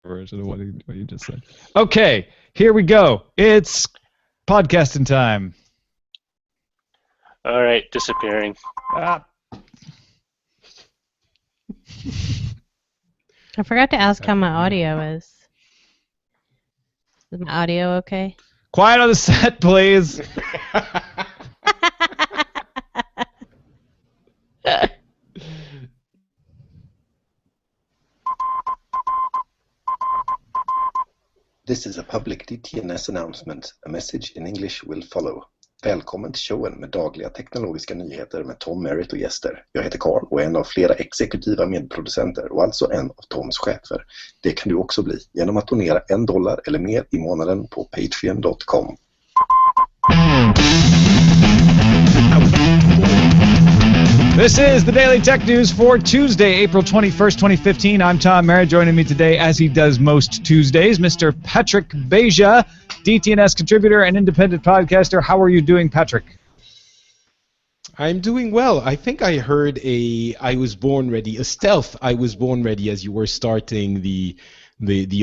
version of what you just said. Okay, here we go. It's podcasting time. All right, disappearing. I forgot to ask how my audio is. Is my audio okay? Quiet on the set, please. This is a public DTNS announcement. A message in English will follow. Välkommen till showen med dagliga teknologiska nyheter med Tom, Merritt och gäster. Jag heter Carl och är en av flera exekutiva medproducenter och alltså en av Toms chefer. Det kan du också bli genom att donera $1 eller mer i månaden på patreon.com. This is the Daily Tech News for Tuesday, April 21st, 2015. I'm Tom Merritt. Joining me today, as he does most Tuesdays, Mr. Patrick Beja, DTNS contributor and independent podcaster. How are you doing, Patrick? I'm doing well. I think I heard I was born ready, a stealth I was born ready as you were starting the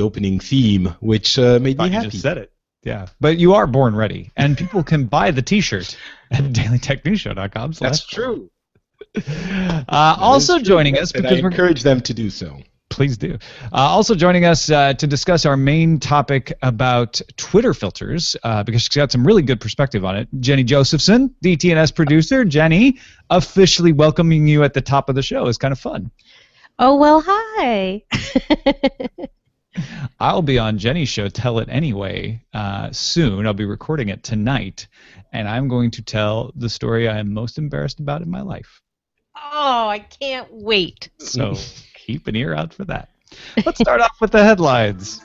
opening theme, which made me happy. You just said it. Yeah, but you are born ready, and people can buy the T-shirt at dailytechnewsshow.com. That's true. Also joining us, because I encourage them to do so. Please do. Also joining us to discuss our main topic about Twitter filters, because she's got some really good perspective on it. Jenny Josephson, DTNS producer. Jenny, officially welcoming you at the top of the show is kind of fun. Oh, well, hi. I'll be on Jenny's show, Tell It Anyway, soon. I'll be recording it tonight, and I'm going to tell the story I am most embarrassed about in my life. Oh, I can't wait. So keep an ear out for that. Let's start off with the headlines.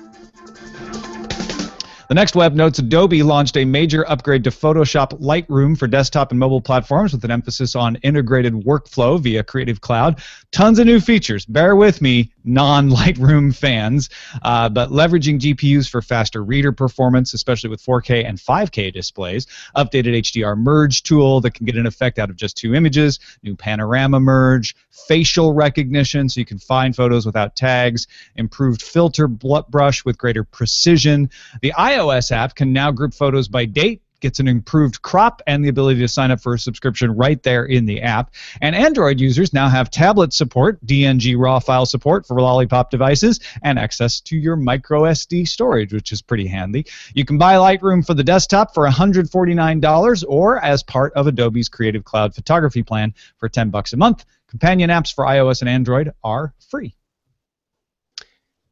The next web notes Adobe launched a major upgrade to Photoshop Lightroom for desktop and mobile platforms with an emphasis on integrated workflow via Creative Cloud. Tons of new features. Bear with me, non-Lightroom fans, but leveraging GPUs for faster reader performance, especially with 4K and 5K displays. Updated HDR merge tool that can get an effect out of just 2 images. New panorama merge. Facial recognition so you can find photos without tags. Improved filter brush with greater precision. The iOS app can now group photos by date, gets an improved crop, and the ability to sign up for a subscription right there in the app. And Android users now have tablet support, DNG RAW file support for Lollipop devices, and access to your micro SD storage, which is pretty handy. You can buy Lightroom for the desktop for $149 or as part of Adobe's Creative Cloud photography plan for $10 a month. Companion apps for iOS and Android are free.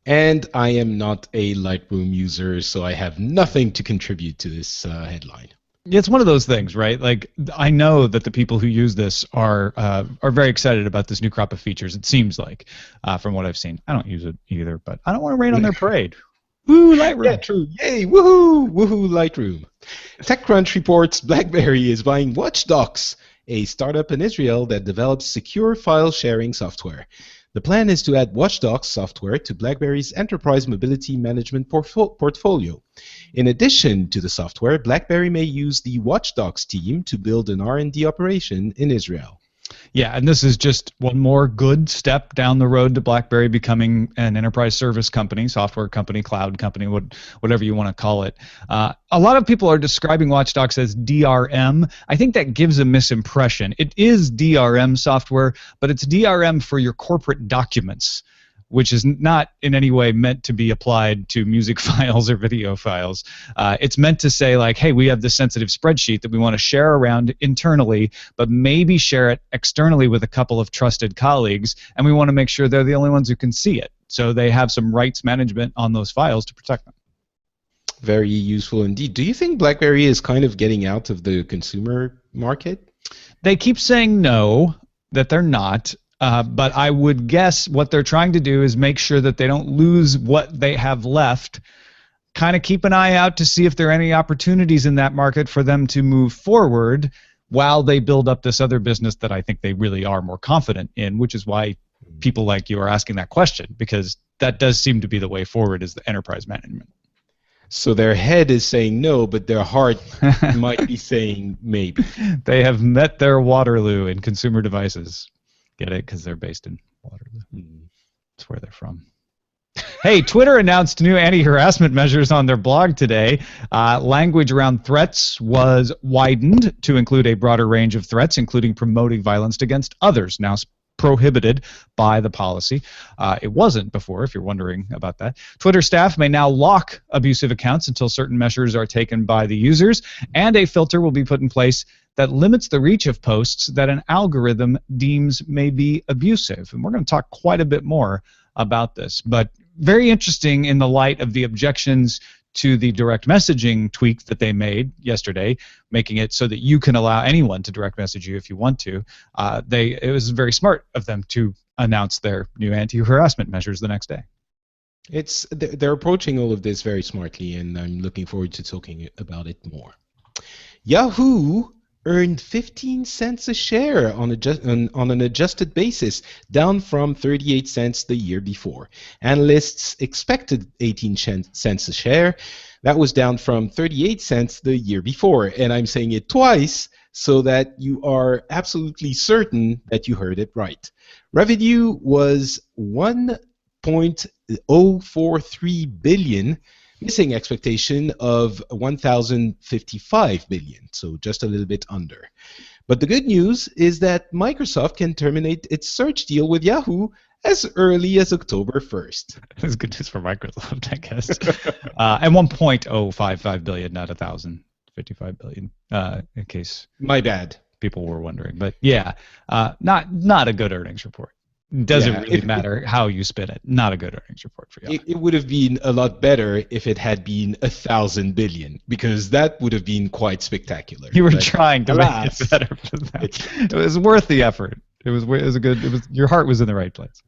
And I am not a Lightroom user, so I have nothing to contribute to this headline. It's one of those things, right? Like, I know that the people who use this are very excited about this new crop of features. It seems like, from what I've seen. I don't use it either, but I don't want to rain on their parade. Woo, Lightroom! Yeah, true. Yay! Woohoo! Woohoo! Lightroom. TechCrunch reports BlackBerry is buying WatchDocs, a startup in Israel that develops secure file sharing software. The plan is to add WatchDocs software to BlackBerry's enterprise mobility management portfolio. In addition to the software, BlackBerry may use the WatchDocs team to build an R&D operation in Israel. Yeah, and this is just one more good step down the road to BlackBerry becoming an enterprise service company, software company, cloud company, whatever you want to call it. A lot of people are describing WatchDocs as DRM. I think that gives a misimpression. It is DRM software, but it's DRM for your corporate documents, which is not in any way meant to be applied to music files or video files. It's meant to say, like, hey, we have this sensitive spreadsheet that we want to share around internally, but maybe share it externally with a couple of trusted colleagues, and we want to make sure they're the only ones who can see it. So they have some rights management on those files to protect them. Very useful indeed. Do you think BlackBerry is kind of getting out of the consumer market? They keep saying no, that they're not. But I would guess what they're trying to do is make sure that they don't lose what they have left. Kind of keep an eye out to see if there are any opportunities in that market for them to move forward while they build up this other business that I think they really are more confident in, which is why people like you are asking that question, because that does seem to be the way forward, is the enterprise management. So their head is saying no, but their heart might be saying maybe. They have met their Waterloo in consumer devices. Get it? Because they're based in Waterloo. That's where they're from. Hey, Twitter announced new anti-harassment measures on their blog today. Language around threats was widened to include a broader range of threats, including promoting violence against others. Now prohibited by the policy. It wasn't before, if you're wondering about that. Twitter staff may now lock abusive accounts until certain measures are taken by the users, and a filter will be put in place that limits the reach of posts that an algorithm deems may be abusive. And we're going to talk quite a bit more about this, but very interesting in the light of the objections to the direct messaging tweak that they made yesterday, making it so that you can allow anyone to direct message you if you want to. It was very smart of them to announce their new anti-harassment measures the next day. They're approaching all of this very smartly, and I'm looking forward to talking about it more. Yahoo earned 15 cents a share on an adjusted basis, down from 38 cents the year before. Analysts expected 18 cents a share. That was down from 38 cents the year before. And I'm saying it twice so that you are absolutely certain that you heard it right. Revenue was $1.043 billion, missing expectation of 1,055 billion, so just a little bit under. But the good news is that Microsoft can terminate its search deal with Yahoo as early as October 1st. That's good news for Microsoft, I guess. And 1.055 billion, not 1,055 billion, in case my bad, people were wondering. But yeah, not a good earnings report. Doesn't really matter how you spin it. Not a good earnings report for you. It would have been a lot better if it had been 1,000 billion, because that would have been quite spectacular. You were trying to make it better for that. It was worth the effort. Your heart was in the right place.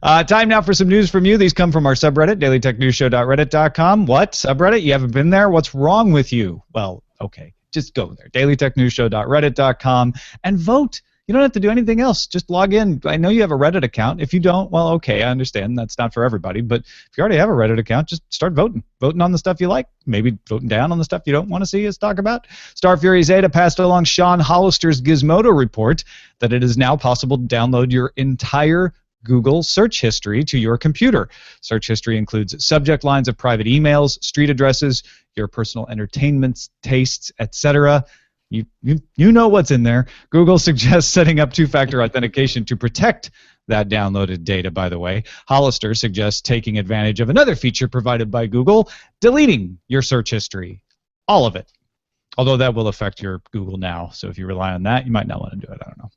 Time now for some news from you. These come from our subreddit, dailytechnewsshow.reddit.com. What? Subreddit? You haven't been there? What's wrong with you? Well, okay. Just go there, dailytechnewsshow.reddit.com, and vote. You don't have to do anything else. Just log in. I know you have a Reddit account. If you don't, well, okay, I understand. That's not for everybody. But if you already have a Reddit account, just start voting. Voting on the stuff you like. Maybe voting down on the stuff you don't want to see us talk about. Star Fury Zeta passed along Sean Hollister's Gizmodo report that it is now possible to download your entire Google search history to your computer. Search history includes subject lines of private emails, street addresses, your personal entertainment tastes, etc. You know what's in there. Google suggests setting up two-factor authentication to protect that downloaded data, by the way. Hollister suggests taking advantage of another feature provided by Google, deleting your search history. All of it. Although that will affect your Google Now, so if you rely on that, you might not want to do it. I don't know.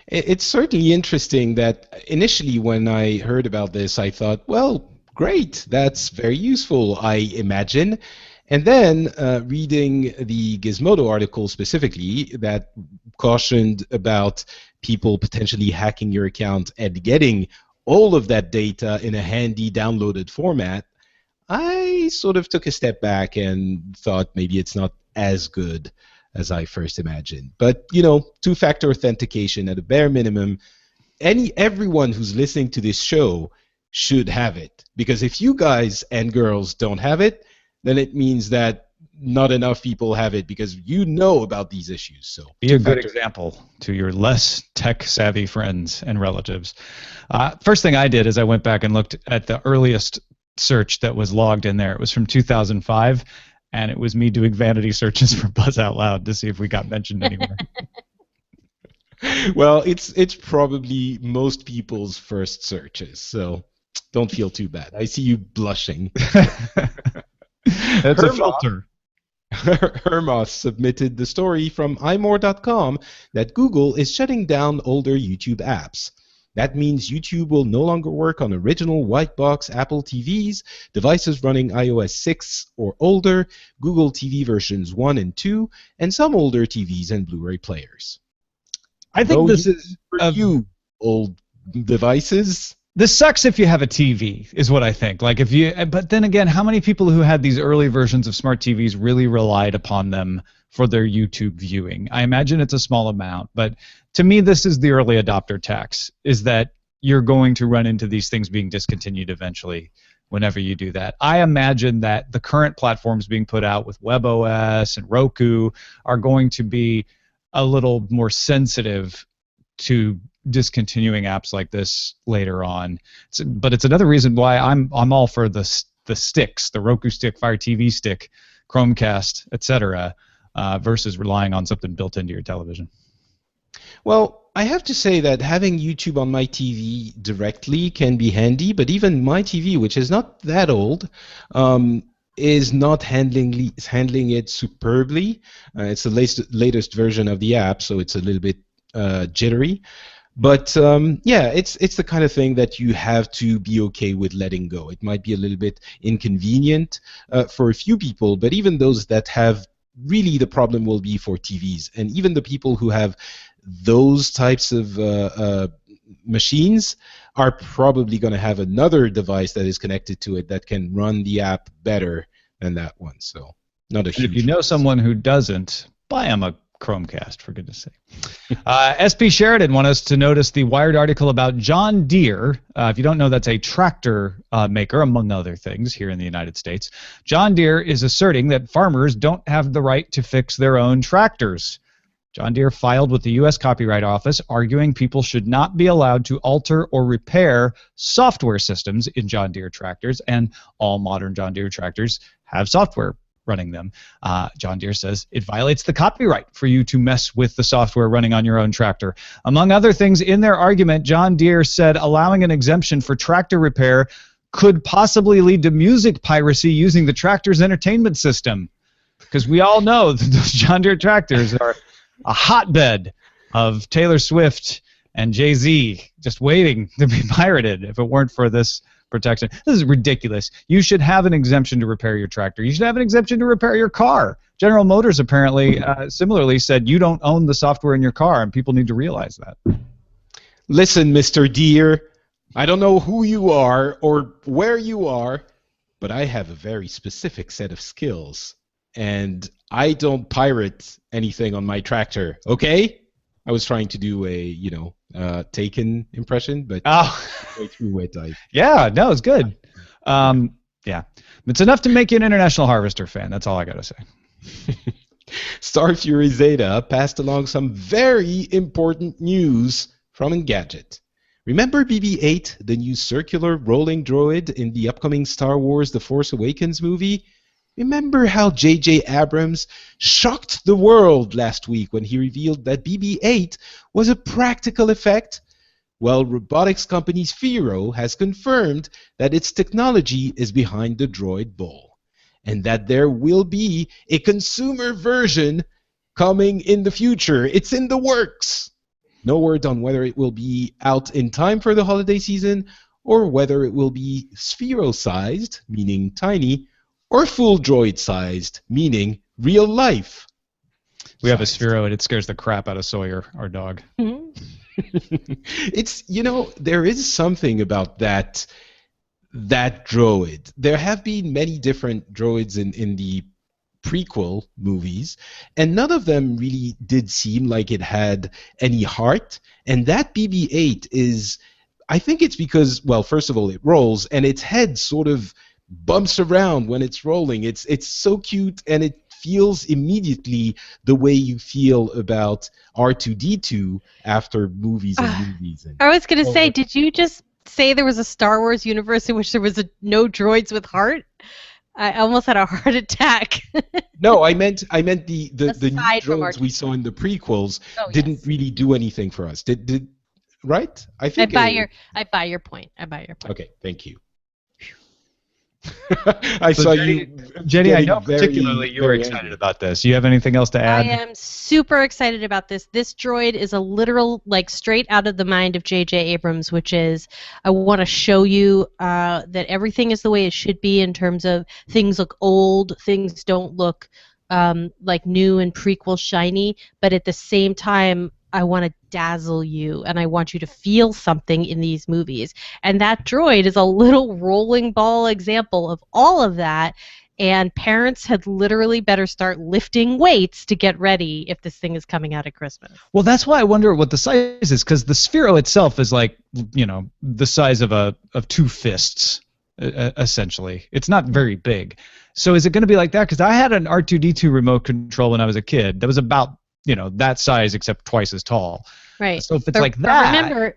It's certainly interesting that initially when I heard about this, I thought, well, great, that's very useful, I imagine. And then reading the Gizmodo article specifically that cautioned about people potentially hacking your account and getting all of that data in a handy downloaded format, I sort of took a step back and thought maybe it's not as good as I first imagined. But, you know, two-factor authentication at a bare minimum, everyone who's listening to this show should have it. Because if you guys and girls don't have it, then it means that not enough people have it because you know about these issues. So be a good example to your less tech-savvy friends and relatives. First thing I did is I went back and looked at the earliest search that was logged in there. It was from 2005, and it was me doing vanity searches for Buzz Out Loud to see if we got mentioned anywhere. Well, it's probably most people's first searches, so don't feel too bad. I see you blushing. It's a filter. Hermos submitted the story from imore.com that Google is shutting down older YouTube apps. That means YouTube will no longer work on original white box Apple TVs, devices running iOS 6 or older, Google TV versions 1 and 2, and some older TVs and Blu-ray players. I think this is for you, old devices. This sucks if you have a TV, is what I think. Like if you, but then again, how many people who had these early versions of smart TVs really relied upon them for their YouTube viewing? I imagine it's a small amount, but to me, this is the early adopter tax, is that you're going to run into these things being discontinued eventually whenever you do that. I imagine that the current platforms being put out with WebOS and Roku are going to be a little more sensitive to discontinuing apps like this later on. But it's another reason why I'm all for the sticks, the Roku stick, Fire TV stick, Chromecast, etc., versus relying on something built into your television. Well, I have to say that having YouTube on my TV directly can be handy, but even my TV, which is not that old, is not handling it superbly. It's the latest version of the app, so it's a little bit jittery. But yeah, it's the kind of thing that you have to be okay with letting go. It might be a little bit inconvenient for a few people, but even those that have, really the problem will be for TVs. And even the people who have those types of machines are probably going to have another device that is connected to it that can run the app better than that one. So not a huge. If you know someone who doesn't, buy them a Chromecast, for goodness sake. SP Sheridan want us to notice the Wired article about John Deere. If you don't know, that's a tractor maker, among other things, here in the United States. John Deere is asserting that farmers don't have the right to fix their own tractors. John Deere filed with the U.S. Copyright Office, arguing people should not be allowed to alter or repair software systems in John Deere tractors, and all modern John Deere tractors have software running them. John Deere says it violates the copyright for you to mess with the software running on your own tractor. Among other things, in their argument, John Deere said allowing an exemption for tractor repair could possibly lead to music piracy using the tractor's entertainment system. Because we all know that those John Deere tractors are a hotbed of Taylor Swift and Jay-Z just waiting to be pirated if it weren't for this protection. This is ridiculous. You should have an exemption to repair your tractor. You should have an exemption to repair your car. General Motors apparently similarly said you don't own the software in your car, and people need to realize that. Listen, Mr. Deere, I don't know who you are or where you are, but I have a very specific set of skills, and I don't pirate anything on my tractor, okay? I was trying to do a, Taken impression, but way through it. Yeah, no, it's good. Yeah, it's enough to make you an International Harvester fan. That's all I gotta say. Star Fury Zeta passed along some very important news from Engadget. Remember BB-8, the new circular rolling droid in the upcoming Star Wars The Force Awakens movie? Remember how J.J. Abrams shocked the world last week when he revealed that BB-8 was a practical effect? Well, robotics company Sphero has confirmed that its technology is behind the droid ball, and that there will be a consumer version coming in the future. It's in the works. No word on whether it will be out in time for the holiday season, or whether it will be Sphero-sized, meaning tiny, or full droid-sized, meaning real life. We have a Sphero, and it scares the crap out of Sawyer, our dog. It's, there is something about that droid. There have been many different droids in the prequel movies, and none of them really did seem like it had any heart. And that BB-8 is, I think it's because, well, first of all, it rolls, and its head sort of bumps around when it's rolling. It's so cute, and it feels immediately the way you feel about R2-D2 after movies and movies. I was going to say, did you just say there was a Star Wars universe in which there was no droids with heart? I almost had a heart attack. No, I meant the new droids we saw in the prequels didn't really do anything for us. Did right? I think I buy your point. Okay, thank you. I saw you, Jenny. I know particularly you were excited about this. You have anything else to add? I am super excited about this. This droid is a literal, straight out of the mind of J.J. Abrams, which is, I want to show you that everything is the way it should be in terms of things look old, things don't look like new and prequel shiny, but at the same time, I want to dazzle you, and I want you to feel something in these movies. And that droid is a little rolling ball example of all of that, and parents had literally better start lifting weights to get ready if this thing is coming out at Christmas. Well, that's why I wonder what the size is, because the Sphero itself is the size of two fists, essentially. It's not very big. So is it going to be like that? Because I had an R2-D2 remote control when I was a kid that was about that size except twice as tall. Right. So if it's like that,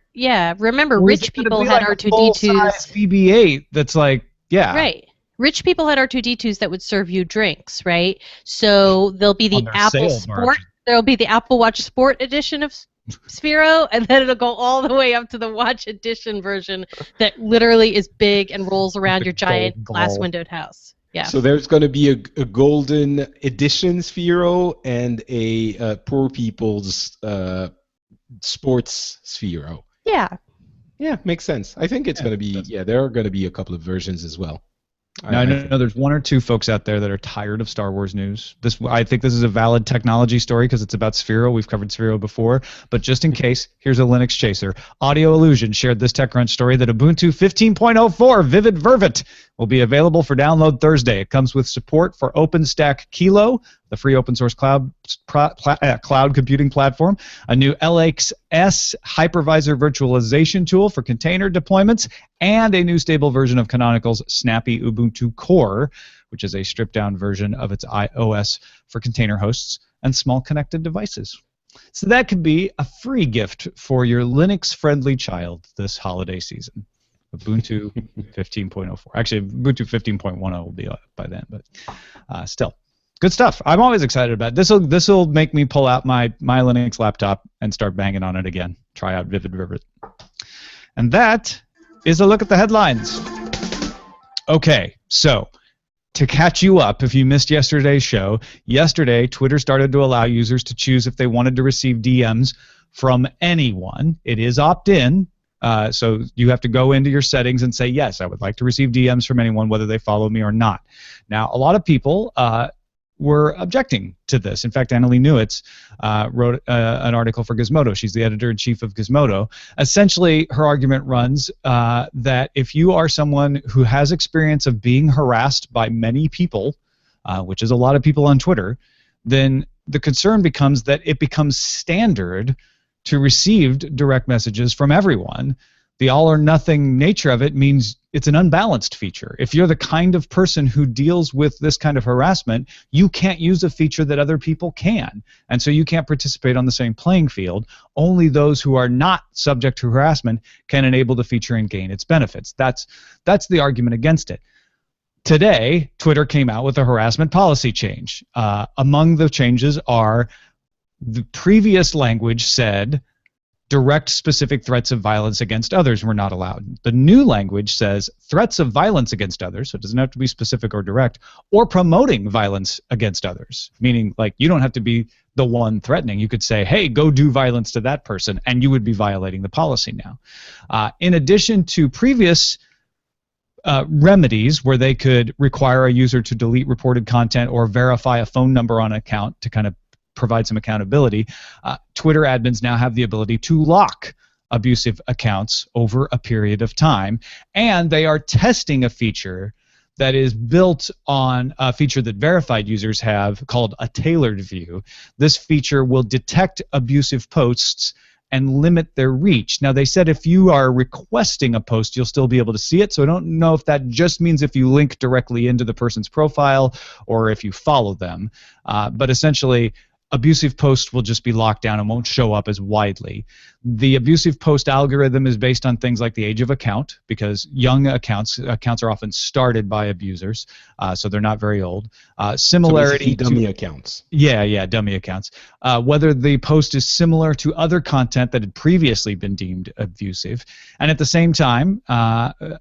remember, rich people had R2D2s. BB-8 that's like, right. Rich people had R2D2s that would serve you drinks, right? So there'll be the Apple Sport. There'll be the Apple Watch Sport edition of Sphero, and then it'll go all the way up to the Watch Edition version that literally is big and rolls around your giant glass-windowed house. Yeah. So there's going to be a golden edition Sphero and a poor people's sports Sphero. Yeah. Yeah, makes sense. I think it's going to be, there are going to be a couple of versions as well. Now, I know there's one or two folks out there that are tired of Star Wars news. I think this is a valid technology story because it's about Sphero. We've covered Sphero before. But just in case, here's a Linux chaser. Audio Illusion shared this TechCrunch story that Ubuntu 15.04 Vivid Vervet will be available for download Thursday. It comes with support for OpenStack Kilo, the free open source cloud computing platform, a new LXS hypervisor virtualization tool for container deployments, and a new stable version of Canonical's Snappy Ubuntu Core, which is a stripped-down version of its iOS for container hosts and small connected devices. So that could be a free gift for your Linux-friendly child this holiday season. Ubuntu 15.04. Actually, Ubuntu 15.10 will be by then, but still. Good stuff. I'm always excited about it. This'll make me pull out my Linux laptop and start banging on it again. Try out Vivid Rivet. And that is a look at the headlines. Okay, so to catch you up, if you missed yesterday's show, yesterday Twitter started to allow users to choose if they wanted to receive DMs from anyone. It is opt-in. So you have to go into your settings and say, yes, I would like to receive DMs from anyone, whether they follow me or not. Now, a lot of people were objecting to this. In fact, Annalee Newitz wrote an article for Gizmodo. She's the editor-in-chief of Gizmodo. Essentially, her argument runs that if you are someone who has experience of being harassed by many people, which is a lot of people on Twitter, then the concern becomes that it becomes standard to receive direct messages from everyone. The all-or-nothing nature of it means it's an unbalanced feature. If you're the kind of person who deals with this kind of harassment, you can't use a feature that other people can. And so you can't participate on the same playing field. Only those who are not subject to harassment can enable the feature and gain its benefits. That's the argument against it. Today, Twitter came out with a harassment policy change. Among the changes are the previous language said direct specific threats of violence against others were not allowed. The new language says threats of violence against others, so it doesn't have to be specific or direct, or promoting violence against others, meaning like you don't have to be the one threatening. You could say, hey, go do violence to that person, and you would be violating the policy now. In addition to previous remedies where they could require a user to delete reported content or verify a phone number on an account to kind of provide some accountability, Twitter admins now have the ability to lock abusive accounts over a period of time, and they are testing a feature that is built on a feature that verified users have called a tailored view. This feature will detect abusive posts and limit their reach. Now, they said if you are requesting a post, you'll still be able to see it, so I don't know if that just means if you link directly into the person's profile or if you follow them, but essentially abusive posts will just be locked down and won't show up as widely. The abusive post algorithm is based on things like the age of account, because young accounts are often started by abusers, so they're not very old. Similarity so dummy accounts. Yeah, dummy accounts. Whether the post is similar to other content that had previously been deemed abusive. And at the same time,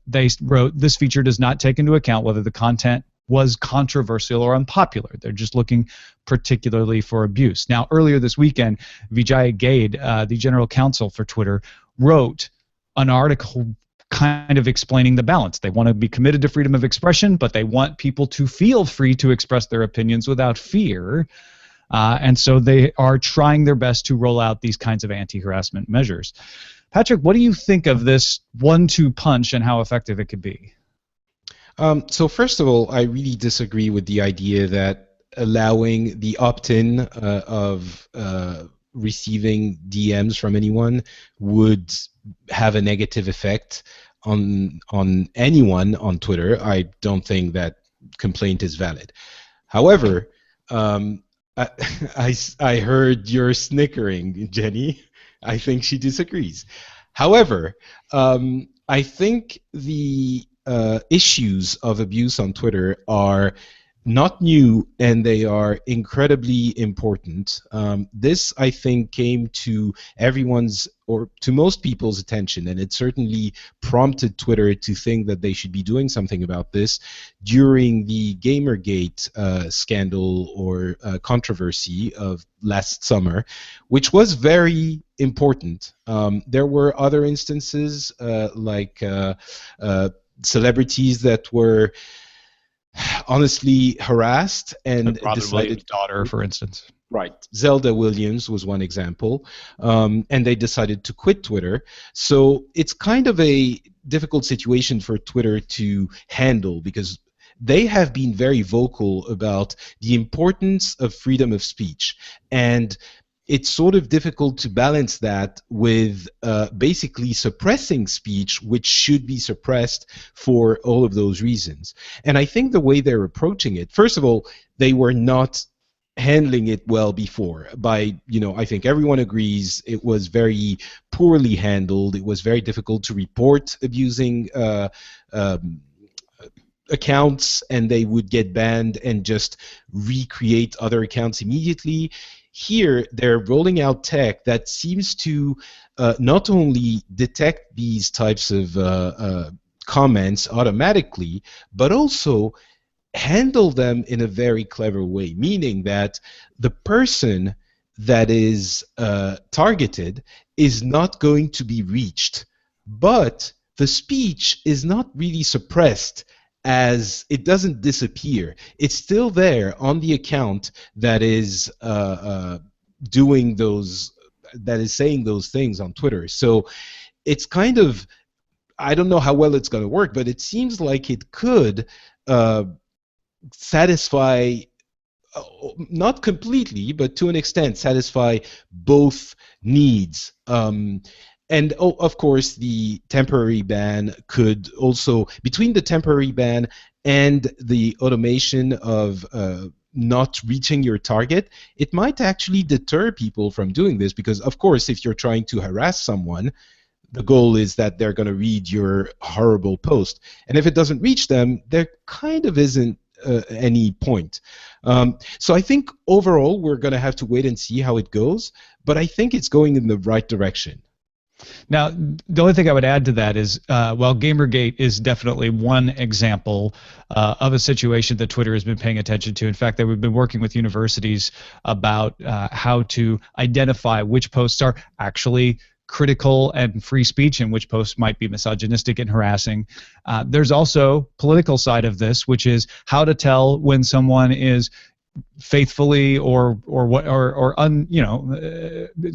they wrote, this feature does not take into account whether the content was controversial or unpopular. They're just looking particularly for abuse. Now, earlier this weekend, Vijay Gade, the general counsel for Twitter, wrote an article kind of explaining the balance. They want to be committed to freedom of expression, but they want people to feel free to express their opinions without fear. And so they are trying their best to roll out these kinds of anti-harassment measures. Patrick, what do you think of this 1-2 punch and how effective it could be? So first of all, I really disagree with the idea that allowing the opt-in of receiving DMs from anyone would have a negative effect on anyone on Twitter. I don't think that complaint is valid. However, I heard your snickering, Jenny. I think she disagrees. However, I think the issues of abuse on Twitter are not new, and they are incredibly important. This, I think, came to everyone's, or to most people's attention, and it certainly prompted Twitter to think that they should be doing something about this during the Gamergate scandal or controversy of last summer, which was very important. There were other instances like celebrities that were honestly harassed and Robin decided. Williams' daughter, for instance. Right. Zelda Williams was one example, and they decided to quit Twitter. So it's kind of a difficult situation for Twitter to handle because they have been very vocal about the importance of freedom of speech, and it's sort of difficult to balance that with basically suppressing speech, which should be suppressed for all of those reasons. And I think the way they're approaching it, first of all, they were not handling it well before. I think everyone agrees it was very poorly handled. It was very difficult to report abusing accounts, and they would get banned and just recreate other accounts immediately. Here, they're rolling out tech that seems to not only detect these types of comments automatically, but also handle them in a very clever way, meaning that the person that is targeted is not going to be reached, but the speech is not really suppressed, as it doesn't disappear. It's still there on the account that is doing those, that is saying those things on Twitter. So it's kind of, I don't know how well it's going to work, but it seems like it could satisfy, not completely, but to an extent, satisfy both needs. And of course, the temporary ban could also, between the temporary ban and the automation of not reaching your target, it might actually deter people from doing this because, of course, if you're trying to harass someone, the goal is that they're going to read your horrible post. And if it doesn't reach them, there kind of isn't any point. So I think overall we're going to have to wait and see how it goes, but I think it's going in the right direction. Now, the only thing I would add to that is, while Gamergate is definitely one example of a situation that Twitter has been paying attention to. In fact, we've been working with universities about how to identify which posts are actually critical and free speech and which posts might be misogynistic and harassing. There's also political side of this, which is how to tell when someone is faithfully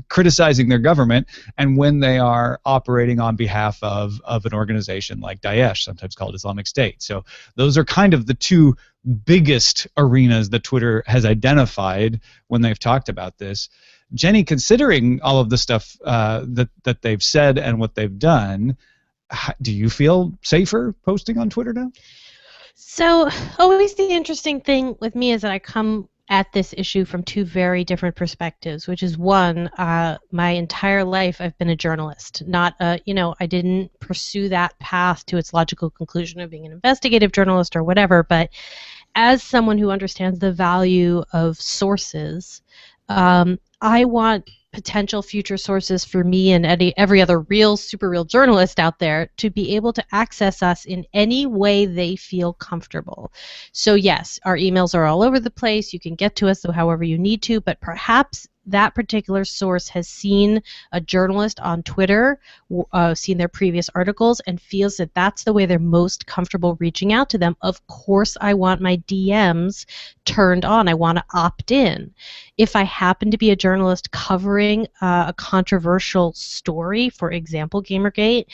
criticizing their government, and when they are operating on behalf of an organization like Daesh, sometimes called Islamic State. So those are kind of the two biggest arenas that Twitter has identified when they've talked about this. Jenny, considering all of the stuff that they've said and what they've done, do you feel safer posting on Twitter now? So always the interesting thing with me is that I come at this issue from two very different perspectives, which is one, my entire life I've been a journalist. Not, I didn't pursue that path to its logical conclusion of being an investigative journalist or whatever, but as someone who understands the value of sources, I want potential future sources for me and every other real, super real journalist out there to be able to access us in any way they feel comfortable. So yes, our emails are all over the place. You can get to us however you need to, but perhaps that particular source has seen a journalist on Twitter, seen their previous articles, and feels that that's the way they're most comfortable reaching out to them. Of course, I want my DMs turned on. I want to opt in. If I happen to be a journalist covering a controversial story, for example, Gamergate,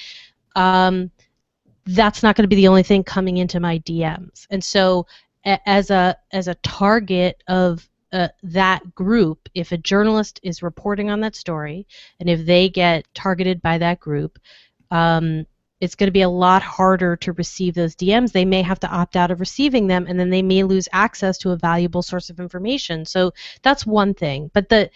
that's not going to be the only thing coming into my DMs. And so as a target of that group, if a journalist is reporting on that story, and if they get targeted by that group, it's going to be a lot harder to receive those DMs. They may have to opt out of receiving them, and then they may lose access to a valuable source of information. So that's one thing. But the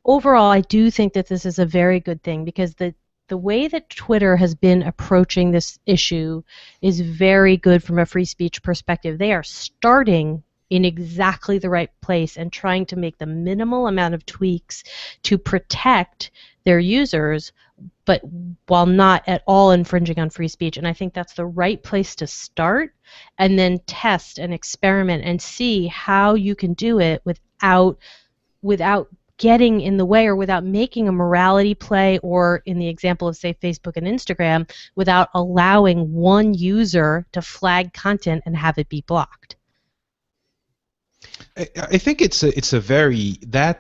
overall, I do think that this is a very good thing, because the way that Twitter has been approaching this issue is very good from a free speech perspective. They are starting in exactly the right place and trying to make the minimal amount of tweaks to protect their users, but while not at all infringing on free speech. And I think that's the right place to start, and then test and experiment and see how you can do it without getting in the way, or without making a morality play, or in the example of, say, Facebook and Instagram, without allowing one user to flag content and have it be blocked. I think that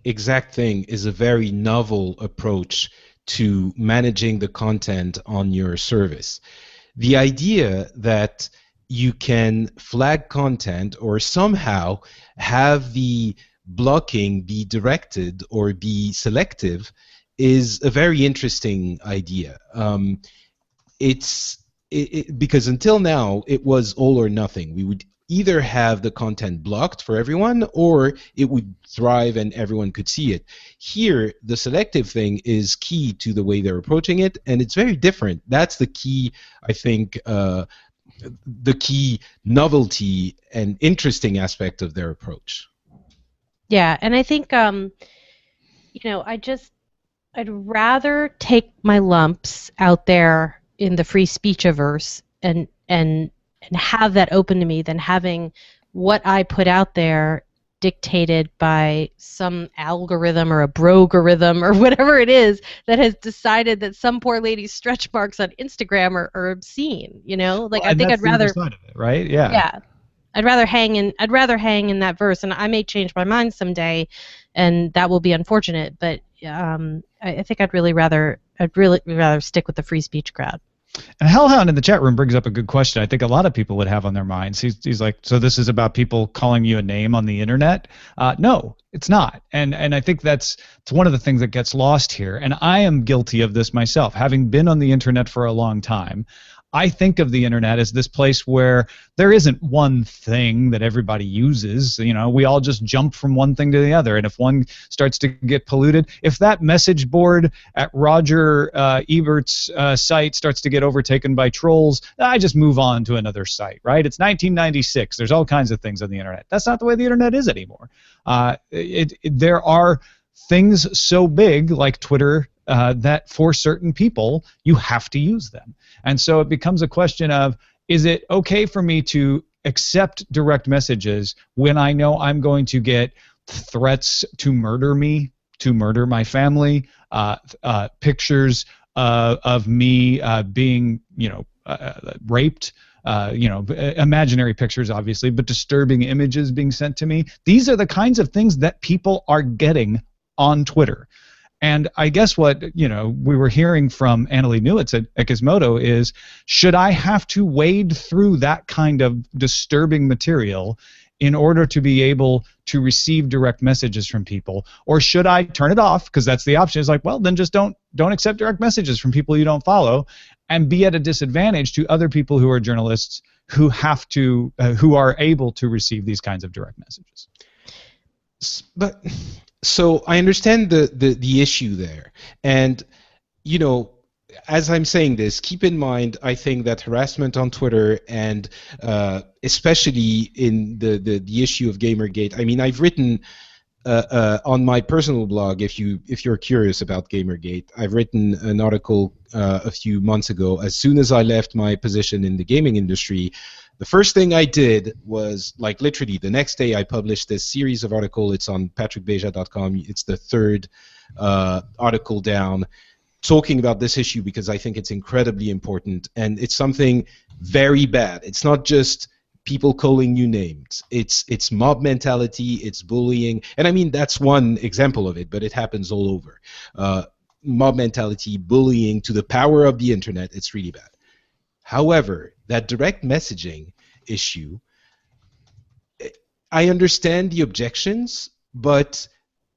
exact thing is a very novel approach to managing the content on your service. The idea that you can flag content or somehow have the blocking be directed or be selective is a very interesting idea. Because until now it was all or nothing. We would either have the content blocked for everyone, or it would thrive and everyone could see it. Here, the selective thing is key to the way they're approaching it, and it's very different. That's the key, I think, the key novelty and interesting aspect of their approach. Yeah, and I think, I'd rather take my lumps out there in the free speech-averse and have that open to me than having what I put out there dictated by some algorithm or a brogorithm or whatever it is that has decided that some poor lady's stretch marks on Instagram are obscene. Like, I think I'd rather, side of it, right? Yeah. Yeah. I'd rather hang in that verse, and I may change my mind someday, and that will be unfortunate. But I think I'd really rather stick with the free speech crowd. And Hellhound in the chat room brings up a good question I think a lot of people would have on their minds. He's like, so this is about people calling you a name on the internet? No, it's not. And I think it's one of the things that gets lost here. And I am guilty of this myself. Having been on the internet for a long time, I think of the internet as this place where there isn't one thing that everybody uses. We all just jump from one thing to the other. And if one starts to get polluted, if that message board at Roger Ebert's site starts to get overtaken by trolls, I just move on to another site, right? It's 1996. There's all kinds of things on the internet. That's not the way the internet is anymore. There are things so big like Twitter that for certain people, you have to use them. And so it becomes a question of, is it okay for me to accept direct messages when I know I'm going to get threats to murder me, to murder my family, pictures of me being, raped, imaginary pictures, obviously, but disturbing images being sent to me? These are the kinds of things that people are getting on Twitter. And I guess what we were hearing from Annalie Newitz at Gizmodo is, should I have to wade through that kind of disturbing material in order to be able to receive direct messages from people, or should I turn it off? Because that's the option. It's like, well, then just don't accept direct messages from people you don't follow, and be at a disadvantage to other people who are journalists who are able to receive these kinds of direct messages. But so I understand the issue there, and as I'm saying this, keep in mind, I think that harassment on Twitter, and especially in the issue of Gamergate. I mean, I've written on my personal blog, if you're curious about Gamergate, I've written an article a few months ago. As soon as I left my position in the gaming industry, the first thing I did was, like, literally the next day I published this series of articles. It's on patrickbeja.com. It's the third article down, talking about this issue, because I think it's incredibly important, and it's something very bad. It's not just people calling you names. It's mob mentality, it's bullying, and I mean, that's one example of it, but it happens all over. Mob mentality, bullying to the power of the internet, it's really bad. However, that direct messaging issue, I understand the objections, but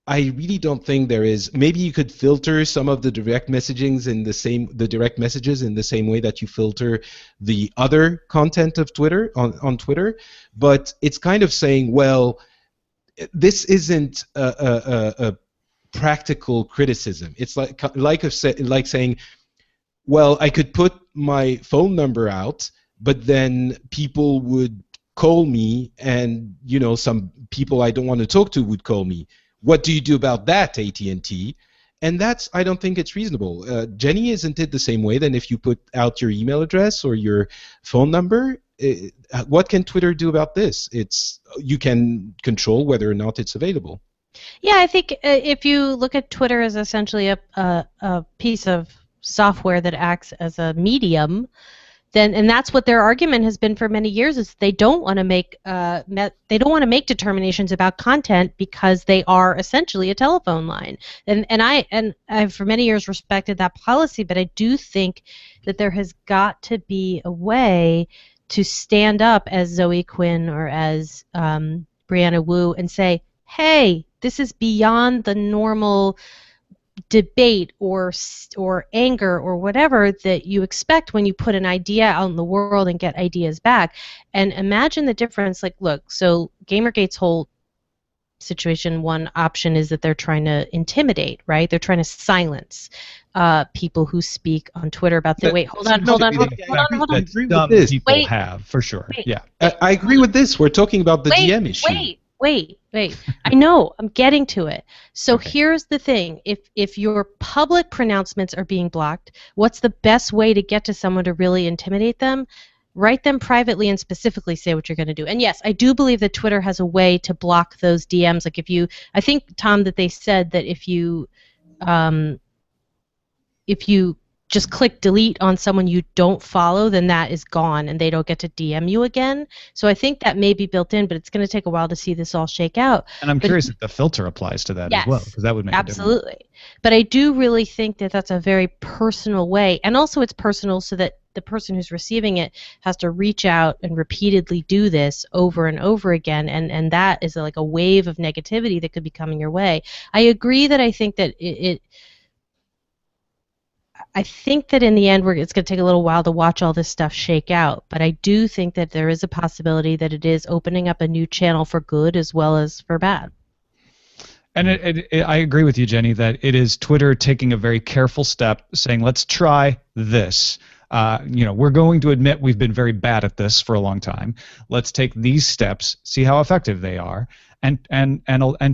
I really don't think there is. Maybe you could filter some of the direct messages in the same way that you filter the other content of Twitter on Twitter. But it's kind of saying, well, this isn't a practical criticism. It's like saying, well, I could put my phone number out, but then people would call me, and some people I don't want to talk to would call me. What do you do about that, AT&T? And I don't think it's reasonable. Jenny, isn't it the same way then if you put out your email address or your phone number? What can Twitter do about this? You can control whether or not it's available. Yeah, I think if you look at Twitter as essentially a piece of software that acts as a medium, and that's what their argument has been for many years, is they don't want to make determinations about content because they are essentially a telephone line. And I've for many years respected that policy, but I do think that there has got to be a way to stand up as Zoe Quinn or as Brianna Wu and say, hey, this is beyond the normal debate or anger or whatever that you expect when you put an idea out in the world and get ideas back. And imagine the difference. Like, look, so Gamergate's whole situation, one option is that they're trying to intimidate, right? They're trying to silence people who speak on Twitter about the hold on. People have, for sure. Wait, yeah. I agree with this. We're talking about the DM issue. Wait. I know. I'm getting to it. So Here's the thing. If your public pronouncements are being blocked, what's the best way to get to someone to really intimidate them? Write them privately and specifically say what you're going to do. And yes, I do believe that Twitter has a way to block those DMs. Like I think, Tom, that they said that if you just click delete on someone you don't follow, then that is gone and they don't get to DM you again. So I think that may be built in, but it's going to take a while to see this all shake out. And I'm curious if the filter applies to that as well, because that would make absolutely. a difference. But I do really think that that's a very personal way, and also it's personal so that the person who's receiving it has to reach out and repeatedly do this over and over again, and that is like a wave of negativity that could be coming your way. I agree that I think that I think that in the end it's going to take a little while to watch all this stuff shake out, but I do think that there is a possibility that it is opening up a new channel for good as well as for bad. And I agree with you, Jenny, that it is Twitter taking a very careful step, saying, let's try this. We're going to admit we've been very bad at this for a long time. Let's take these steps, see how effective they are, and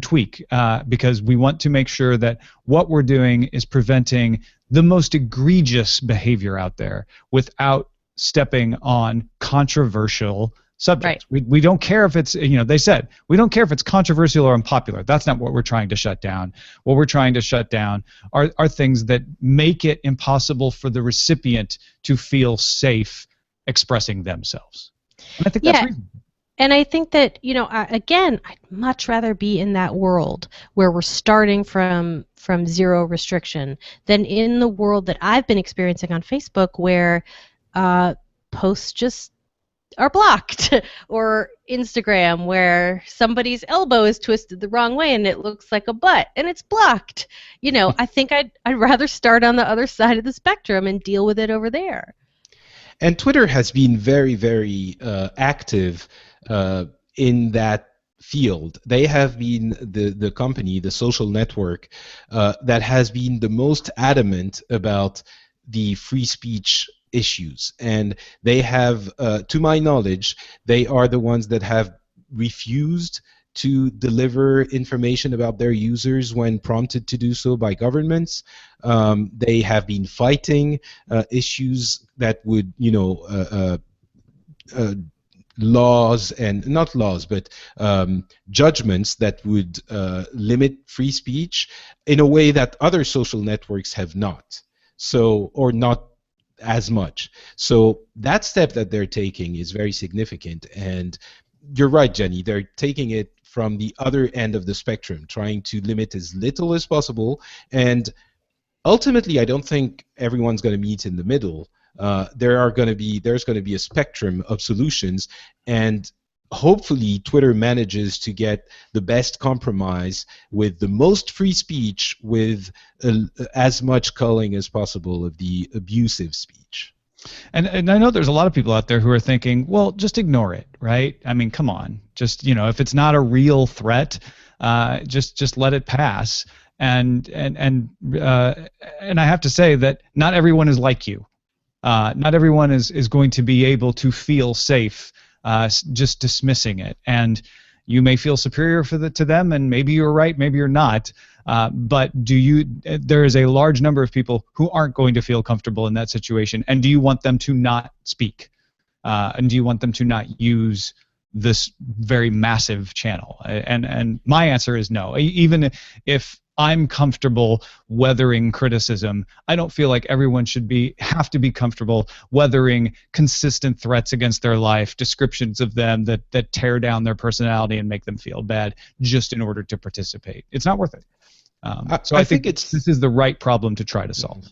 tweak, because we want to make sure that what we're doing is preventing the most egregious behavior out there without stepping on controversial subjects. Right. We don't care if it's, they said, we don't care if it's controversial or unpopular. That's not what we're trying to shut down. What we're trying to shut down are things that make it impossible for the recipient to feel safe expressing themselves. And I think that's reasonable. And I think that, again, I'd much rather be in that world where we're starting from zero restriction than in the world that I've been experiencing on Facebook where posts just are blocked, or Instagram where somebody's elbow is twisted the wrong way and it looks like a butt and it's blocked. I think I'd rather start on the other side of the spectrum and deal with it over there. And Twitter has been very, very active in that field. They have been the company, the social network, that has been the most adamant about the free speech issues. And they have, to my knowledge, they are the ones that have refused to deliver information about their users when prompted to do so by governments. They have been fighting issues that would, laws and not laws, but judgments that would limit free speech in a way that other social networks have not. So, or not as much. So that step that they're taking is very significant. And you're right, Jenny, they're taking it from the other end of the spectrum, trying to limit as little as possible. And ultimately, I don't think everyone's going to meet in the middle. There's going to be a spectrum of solutions, and hopefully Twitter manages to get the best compromise with the most free speech with as much culling as possible of the abusive speech. And I know there's a lot of people out there who are thinking, well, just ignore it, right? I mean, come on, just if it's not a real threat, just let it pass. And I have to say that not everyone is like you. Not everyone is going to be able to feel safe just dismissing it. And you may feel superior to them, and maybe you're right, maybe you're not. But there is a large number of people who aren't going to feel comfortable in that situation. And do you want them to not speak? And do you want them to not use this very massive channel? And my answer is no. Even if I'm comfortable weathering criticism, I don't feel like everyone should have to be comfortable weathering consistent threats against their life, descriptions of them that tear down their personality and make them feel bad just in order to participate. It's not worth it. So I think this is the right problem to try to solve.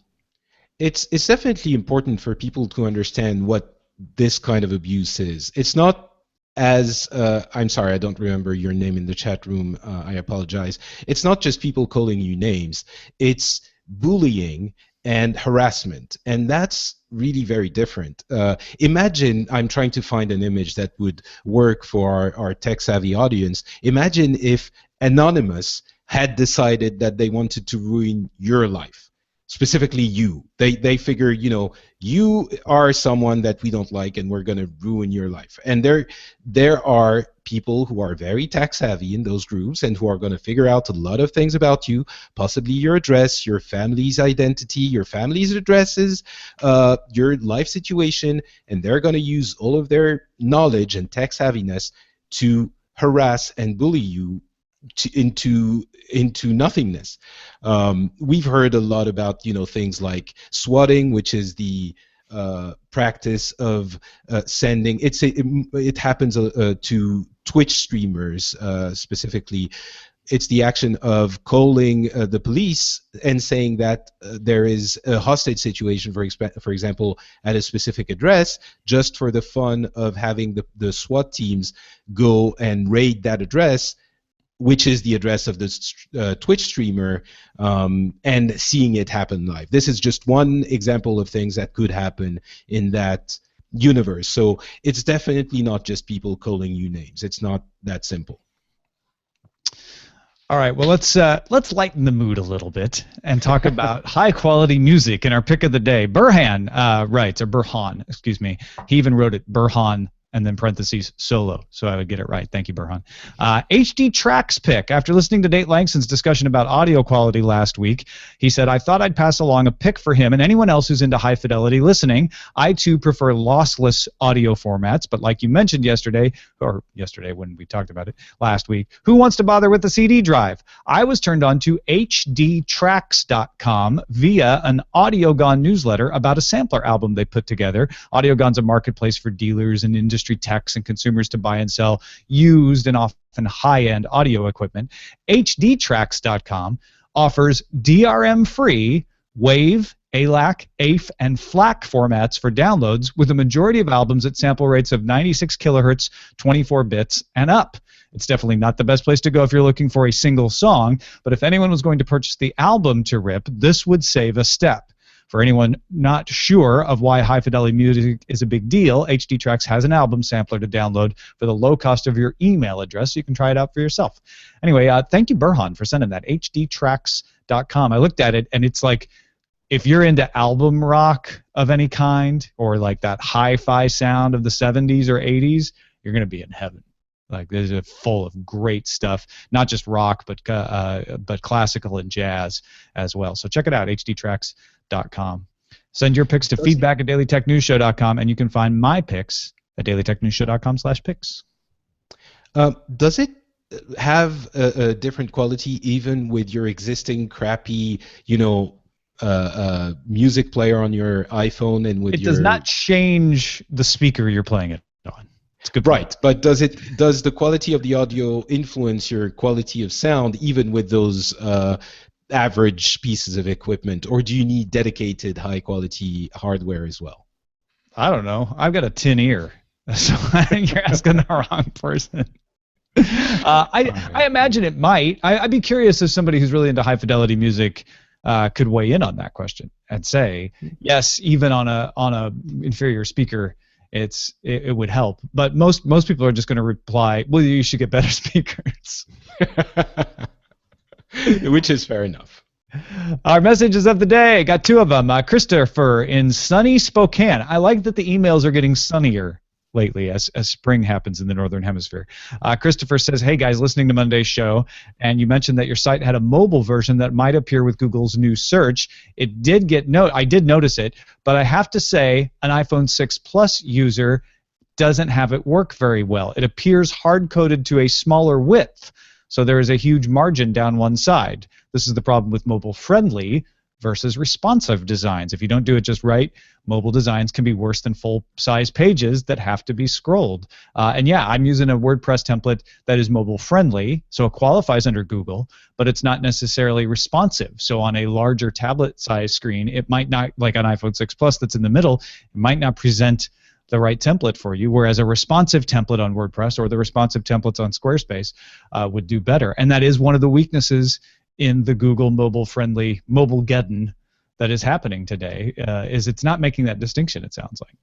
It's definitely important for people to understand what this kind of abuse is. It's not as I'm sorry, I don't remember your name in the chat room. I apologize. It's not just people calling you names. It's bullying and harassment, and that's really very different. Imagine, I'm trying to find an image that would work for our tech-savvy audience. Imagine if Anonymous had decided that they wanted to ruin your life. Specifically you. They figure, you are someone that we don't like and we're going to ruin your life. And there are people who are very tech savvy in those groups and who are going to figure out a lot of things about you, possibly your address, your family's identity, your family's addresses, your life situation, and they're going to use all of their knowledge and tech savviness to harass and bully you into nothingness. We've heard a lot about things like swatting, which is the practice of sending. It happens to Twitch streamers specifically. It's the action of calling the police and saying that there is a hostage situation, for example, at a specific address, just for the fun of having the SWAT teams go and raid that address, which is the address of this Twitch streamer, and seeing it happen live. This is just one example of things that could happen in that universe. So it's definitely not just people calling you names. It's not that simple. All right, well, let's lighten the mood a little bit and talk about high-quality music in our pick of the day. Burhan writes, or Burhan, excuse me. He even wrote it Burhan and then parentheses solo, so I would get it right. Thank you, Burhan. HD Tracks pick. After listening to Date Langston's discussion about audio quality last week, he said, I thought I'd pass along a pick for him and anyone else who's into high-fidelity listening. I, too, prefer lossless audio formats, but like you mentioned yesterday when we talked about it last week, who wants to bother with the CD drive? I was turned on to hdtracks.com via an Audiogon newsletter about a sampler album they put together. Audiogon's a marketplace for dealers and industry techs and consumers to buy and sell used and often high-end audio equipment. hdtracks.com offers DRM-free WAV, ALAC, AIF, and FLAC formats for downloads with a majority of albums at sample rates of 96 kilohertz, 24 bits, and up. It's definitely not the best place to go if you're looking for a single song, but if anyone was going to purchase the album to rip, this would save a step. For anyone not sure of why high-fidelity music is a big deal, HD Tracks has an album sampler to download for the low cost of your email address, so you can try it out for yourself. Anyway, thank you, Burhan, for sending that, hdtracks.com. I looked at it, and it's like, if you're into album rock of any kind, or like that hi-fi sound of the 70s or 80s, you're going to be in heaven. Like, this is full of great stuff, not just rock, but classical and jazz as well. So check it out, hdtracks.com. Send your picks to feedback@dailytechnewsshow.com, and you can find my picks at dailytechnewsshow.com/picks. Does it have a different quality even with your existing crappy, music player on your iPhone and with It does not change the speaker you're playing it on. It's good. Right, but does the quality of the audio influence your quality of sound even with those average pieces of equipment, or do you need dedicated high quality hardware as well? I don't know. I've got a tin ear. So I think you're asking the wrong person. I imagine it might. I'd be curious if somebody who's really into high fidelity music could weigh in on that question and say, yes, even on a inferior speaker, it would help. But most people are just going to reply, well, you should get better speakers. Which is fair enough. Our messages of the day, got two of them. Christopher in sunny Spokane. I like that the emails are getting sunnier lately as spring happens in the northern hemisphere. Christopher says, hey guys, listening to Monday's show, and you mentioned that your site had a mobile version that might appear with Google's new search. It did get I did notice it, but I have to say an iPhone 6 Plus user doesn't have it work very well. It appears hard-coded to a smaller width, so there is a huge margin down one side. This is the problem with mobile-friendly versus responsive designs. If you don't do it just right, mobile designs can be worse than full-size pages that have to be scrolled. And yeah, I'm using a WordPress template that is mobile-friendly, so it qualifies under Google, but it's not necessarily responsive. So on a larger tablet-size screen, it might not, like an iPhone 6 Plus that's in the middle, it might not present the right template for you, whereas a responsive template on WordPress or the responsive templates on Squarespace would do better. And that is one of the weaknesses in the Google mobile-friendly Mobilegeddon that is happening today, is it's not making that distinction, it sounds like.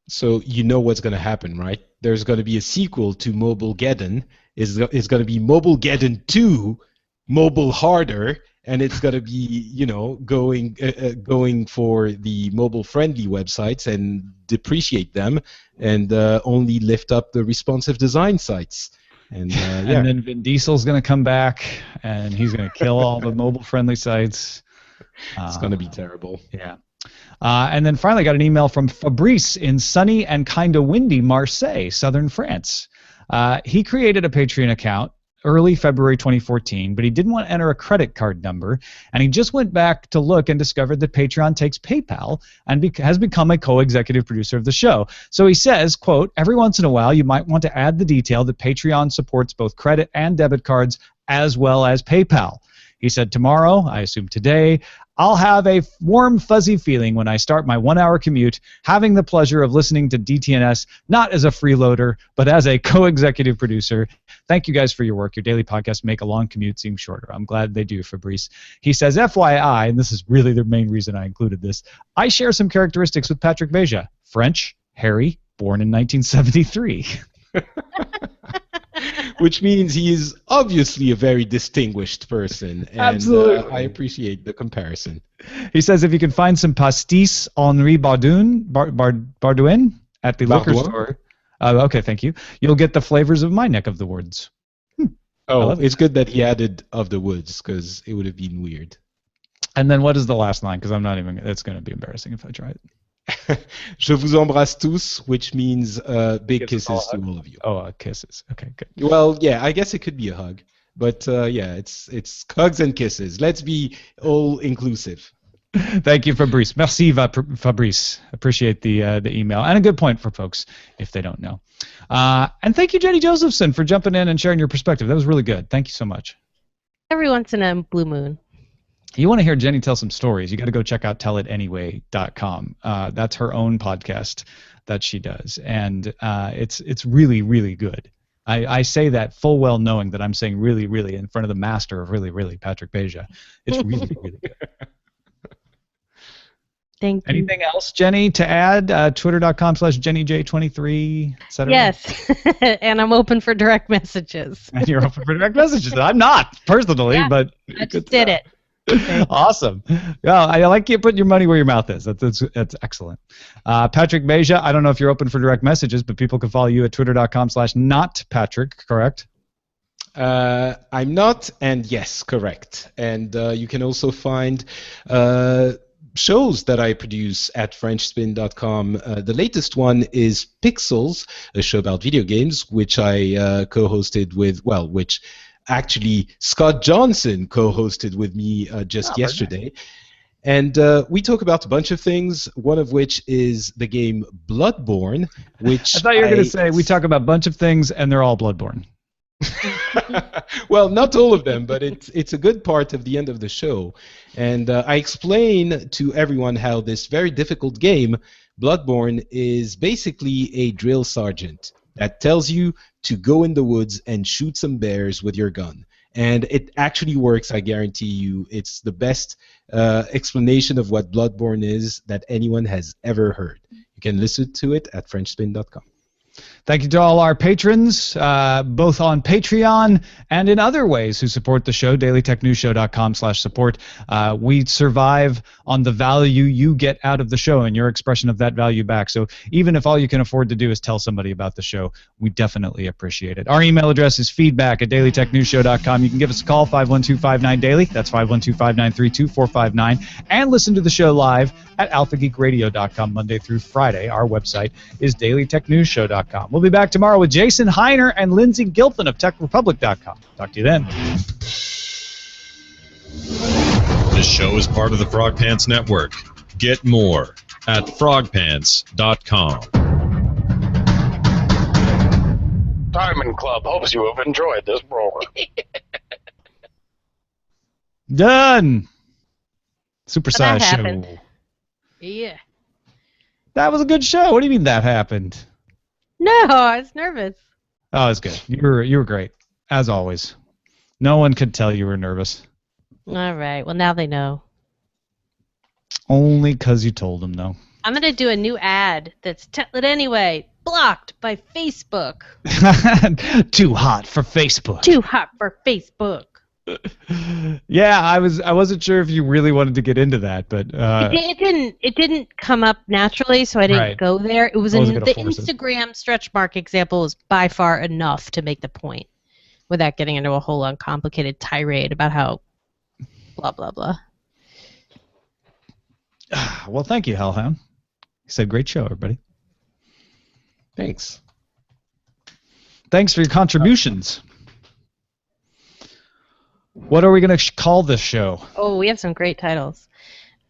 So you know what's going to happen, right? There's going to be a sequel to Mobilegeddon. It's going to be Mobilegeddon 2, Mobile Harder, and it's going to be, you know, going for the mobile-friendly websites and depreciate them and only lift up the responsive design sites. And, and then Vin Diesel's going to come back, and he's going to kill all the mobile-friendly sites. It's going to be terrible. Yeah. And then finally got an email from Fabrice in sunny and kind of windy Marseille, southern France. He created a Patreon account early February 2014, but he didn't want to enter a credit card number, and he just went back to look and discovered that Patreon takes PayPal and has become a co-executive producer of the show. So he says, quote, every once in a while you might want to add the detail that Patreon supports both credit and debit cards as well as PayPal. He said, tomorrow, I assume today, I'll have a warm, fuzzy feeling when I start my 1-hour commute, having the pleasure of listening to DTNS, not as a freeloader, but as a co-executive producer. Thank you guys for your work. Your daily podcasts make a long commute seem shorter. I'm glad they do, Fabrice. He says, FYI, and this is really the main reason I included this, I share some characteristics with Patrick Beja. French, hairy, born in 1973. Which means he is obviously a very distinguished person. And, absolutely. I appreciate the comparison. He says if you can find some pastis Henri Bardouin at the liquor store. Okay, thank you. You'll get the flavors of my neck of the woods. Oh, it's good that he added of the woods, because it would have been weird. And then what is the last line? Because I'm not even. It's going to be embarrassing if I try it. Je vous embrasse tous, which means big kisses to all of you. Oh, kisses. Okay, good. Well, yeah, I guess it could be a hug, but yeah, it's hugs and kisses. Let's be all inclusive. Thank you, Fabrice. Merci, Fabrice. Appreciate the email, and a good point for folks if they don't know. And thank you, Jenny Josephson, for jumping in and sharing your perspective. That was really good. Thank you so much. Every once in a blue moon. You want to hear Jenny tell some stories, you got to go check out tellitanyway.com. That's her own podcast that she does, and it's really, really good. I say that full well knowing that I'm saying really, really in front of the master of really, really, Patrick Beja. It's really, really good. Thank you. Anything else, Jenny, to add? Twitter.com/JennyJ23, etc. Yes, and I'm open for direct messages. And you're open for direct messages. I'm not, personally, yeah, but I just did it. Awesome. Yeah, I like you putting your money where your mouth is. That's excellent. Patrick Beja, I don't know if you're open for direct messages, but people can follow you at twitter.com/notpatrick, correct? I'm not, and yes, correct. And you can also find shows that I produce at FrenchSpin.com. The latest one is Pixels, a show about video games, which I co-hosted with, which actually Scott Johnson co-hosted with me just yesterday. And we talk about a bunch of things, one of which is the game Bloodborne, which I thought you were going to say we talk about a bunch of things and they're all Bloodborne. Well, not all of them, but it's a good part of the end of the show. And I explain to everyone how this very difficult game Bloodborne is basically a drill sergeant that tells you to go in the woods and shoot some bears with your gun. And it actually works, I guarantee you. It's the best explanation of what Bloodborne is that anyone has ever heard. You can listen to it at FrenchSpin.com. Thank you to all our patrons, both on Patreon and in other ways who support the show, dailytechnewsshow.com/support. We survive on the value you get out of the show and your expression of that value back. So even if all you can afford to do is tell somebody about the show, we definitely appreciate it. Our email address is feedback@dailytechnewsshow.com. You can give us a call, 512-59-DAILY. That's 512-593-2459. And listen to the show live at alphageekradio.com Monday through Friday. Our website is dailytechnewsshow.com. We'll be back tomorrow with Jason Heiner and Lindsay Gilpin of techrepublic.com. Talk to you then. This show is part of the Frog Pants Network. Get more at frogpants.com. Diamond Club hopes you have enjoyed this program. Done. Supersized show. Happened. Yeah. That was a good show. What do you mean that happened? No, I was nervous. Oh, it's good. You were great, as always. No one could tell you were nervous. All right. Well, now they know. Only because you told them, though. I'm going to do a new ad that's Tell It Anyway, blocked by Facebook. Too hot for Facebook. Too hot for Facebook. Yeah, I wasn't sure if you really wanted to get into that, but it didn't come up naturally, so I didn't go there. It was the Instagram stretch mark example was by far enough to make the point without getting into a whole uncomplicated tirade about how blah blah blah. Well, thank you, Hellhound. You said great show, everybody. Thanks. Thanks for your contributions. What are we going to call this show? Oh, we have some great titles.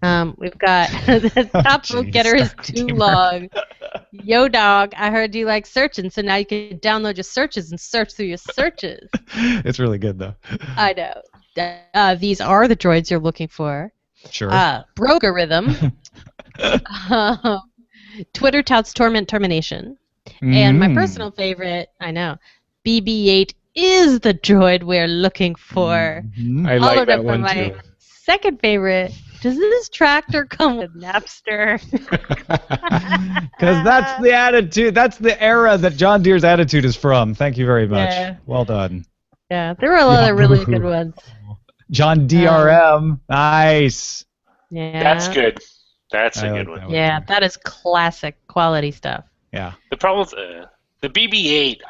We've got the top vote getter is too long. Yo, dog, I heard you like searching, so now you can download your searches and search through your searches. It's really good, though. I know. These are the droids you're looking for. Sure. Brogarithm. Twitter touts torment termination. And my personal favorite, I know, BB-8 is the droid we're looking for. I like that one my too. Second favorite, does this tractor come with Napster? Because that's the attitude. That's the era that John Deere's attitude is from. Thank you very much. Yeah. Well done. Yeah, there were a lot of really good ones. John DeeRM. Nice. Yeah. That's good. That's a good one. Yeah, that is classic quality stuff. Yeah. The problem with the BB-8,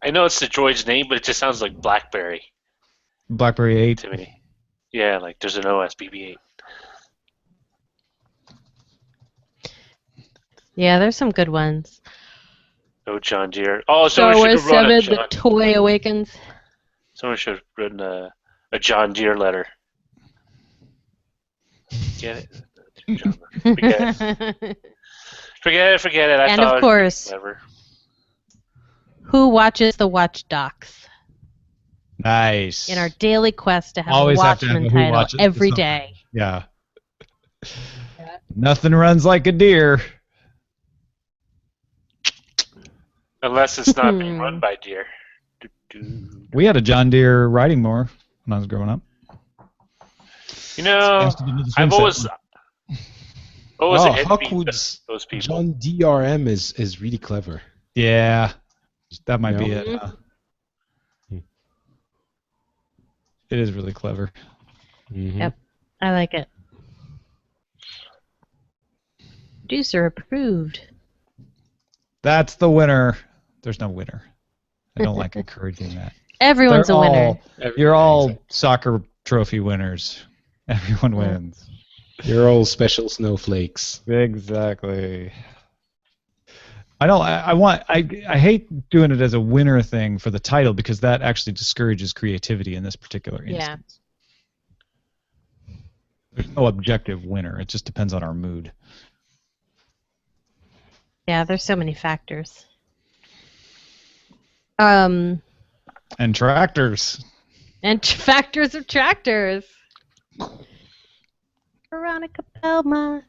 I know it's the droid's name, but it just sounds like BlackBerry BlackBerry 8. to me. Yeah, like there's an OS BB-8. Yeah, there's some good ones. Oh, John Deere. Oh, Star someone Wars should have run 7, The Toy Awakens. Someone should have written a John Deere letter. Get it? Forget it. I And thought of course, it was clever. who watches the Watch Docs? Nice. In our daily quest to have Always a have to have Watchman a who title watches every something. day. Yeah. Nothing runs like a deer. Unless it's not being run by Deere. We had a John Deere riding mower when I was growing up. You know, I've always Hawkwood's those people. John DeeRM is really clever. Yeah, that might be Yeah. it. It is really clever. Mm-hmm. Yep, I like it. Producer approved. That's the winner. There's no winner. I don't like encouraging that. Everyone's They're a winner. You're all soccer trophy winners. Everyone wins. You're all special snowflakes. Exactly. I hate doing it as a winner thing for the title because that actually discourages creativity in this particular instance. There's no objective winner. It just depends on our mood. Yeah, there's so many factors. And tractors. And factors of tractors. Veronica Belmont.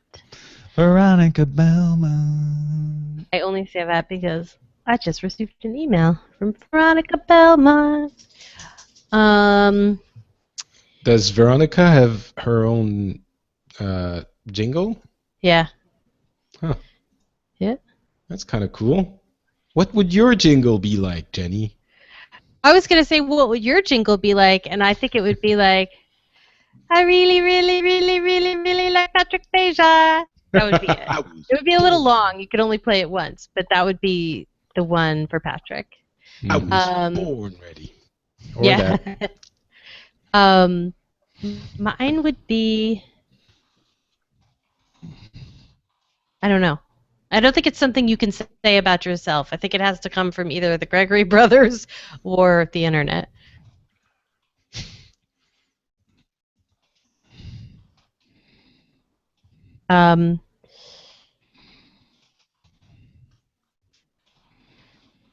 Veronica Belmont. I only say that because I just received an email from Veronica Belmont. Does Veronica have her own jingle? Yeah. Huh. Yeah. That's kind of cool. What would your jingle be like, Jenny? I was going to say, what would your jingle be like? And I think it would be like, I really, really, really, really, really like Patrick Beja. That would be it. It would be a little long. You could only play it once, but that would be the one for Patrick. I was born ready. Or yeah. that. Mine would be, I don't know. I don't think it's something you can say about yourself. I think it has to come from either the Gregory brothers or the internet.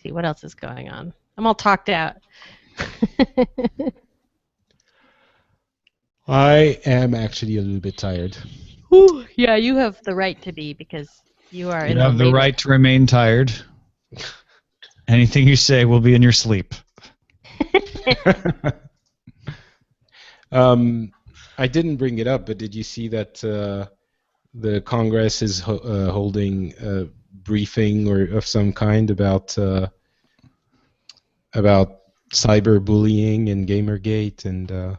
See what else is going on. I'm all talked out. I am actually a little bit tired. Ooh, yeah, you have the right to be because you are. You have the right to remain tired. Anything you say will be in your sleep. I didn't bring it up, but did you see that the Congress is holding a briefing or of some kind about cyberbullying and Gamergate and?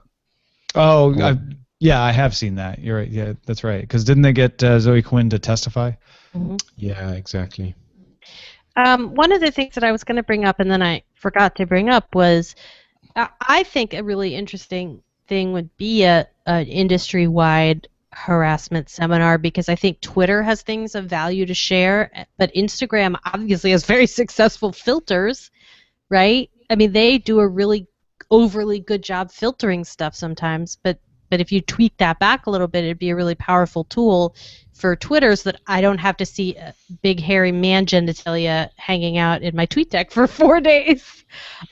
Yeah, I have seen that. You're right. Yeah, that's right. Because didn't they get Zoe Quinn to testify? Mm-hmm. Yeah, exactly. One of the things that I was going to bring up and then I forgot to bring up was I think a really interesting thing would be an industry-wide harassment seminar because I think Twitter has things of value to share, but Instagram obviously has very successful filters, right? I mean, they do a really overly good job filtering stuff sometimes, but if you tweak that back a little bit, it'd be a really powerful tool for Twitter so that I don't have to see a big hairy man genitalia hanging out in my tweet deck for 4 days.